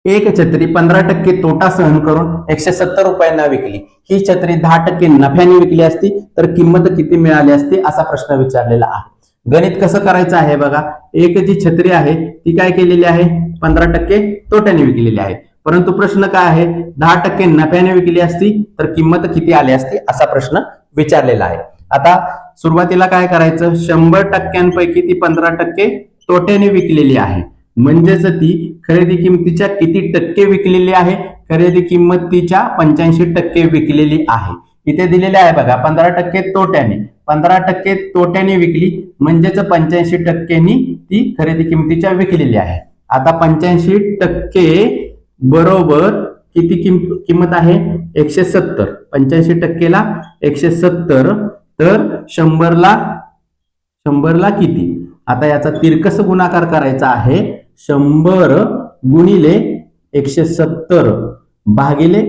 एक छत्री 15% तोटा सहन करून 170 रुपयांना विकली. ही छत्री 10% नफ्याने विकली असती तर किंमत किती मिळाली असती असा प्रश्न विचारलेला आहे. गणित कसं करायचं आहे बघा. एक जी छत्री आहे ती काय केलेली आहे, 15% तोट्याने विकलेली आहे. परंतु प्रश्न काय आहे, 10% नफ्याने विकली असती तर किंमत किती आली असती असा प्रश्न विचारलेला आहे. आता सुरुवातीला काय करायचं, 100%पैकी ती 15% तोट्याने विकलेली आहे. म्हणजेच ती खरेदी किमतीच्या किती टक्के विकलेली आहे, खरेदी किंमतीच्या 85% विकलेली आहे. इथे दिलेले आहे बघा 15% तोट्याने, 15% तोट्याने विकली म्हणजेच 85%नी ती खरेदी किमतीच्या विकलेली आहे. आता 85% बरोबर किती किंमत आहे, 170. 85%ला 170 तर 100ला किती. आता याचा तिरकस गुणाकार करायचा आहे. 100 गुणिले 170 भागिले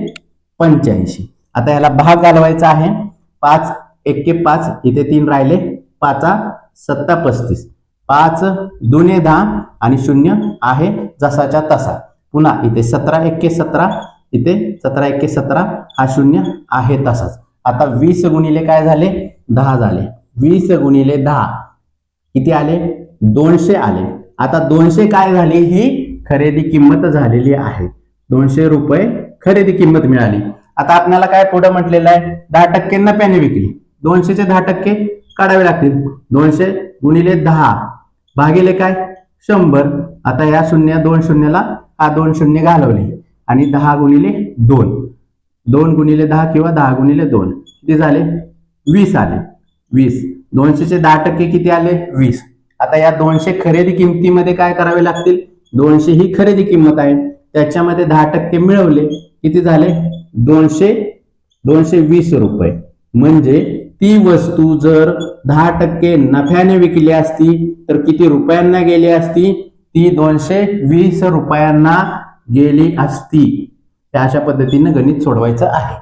85. आता याला भाग घालवायचा आहे. 5 1 5 इथे 3 राहिले, 5 7 35, 5 2 10 आणि 0 आहे जसाच्या तसा. पुन्हा इथे 17 1 17, इथे 17 1 17 हा 0 आहे तसाच. आता 20 गुणिले काय झाले, 10 झाले. 20 गुणिले 10 किती आले, 200 आले. आता 200 काय झाली, ही खरेदी किंमत झालेली आहे. 200 रुपये खरेदी किंमत मिळाली. आता आपल्याला काय पुढे म्हटलेलं आहे, 10% नफ्याने विकली. 200चे 10% काढावे लागतील. 200 गुणिले 10 भागिले काय 100. आता या 0 2 शून्यला हा 2 शून्य घालवले आणि 10 गुणिले 2, 2 गुणिले 10 किंवा 10 गुणिले 2 किती झाले, 20 आले. 20 200चे 10% किती आले, 20. आता या 200 खरेदी किमतीमध्ये काय करावे लागतील, 200 ही खरेदी किंमत आहे त्याच्यामध्ये 10% मिळवले किती झाले, 220 रुपये. म्हणजे ती वस्तू जर 10% नफ्याने विकली असती तर किती रुपयांना गेली असती, ती 220 रुपयांना गेली असती. अशा पद्धतीने गणित सोडवायचं आहे.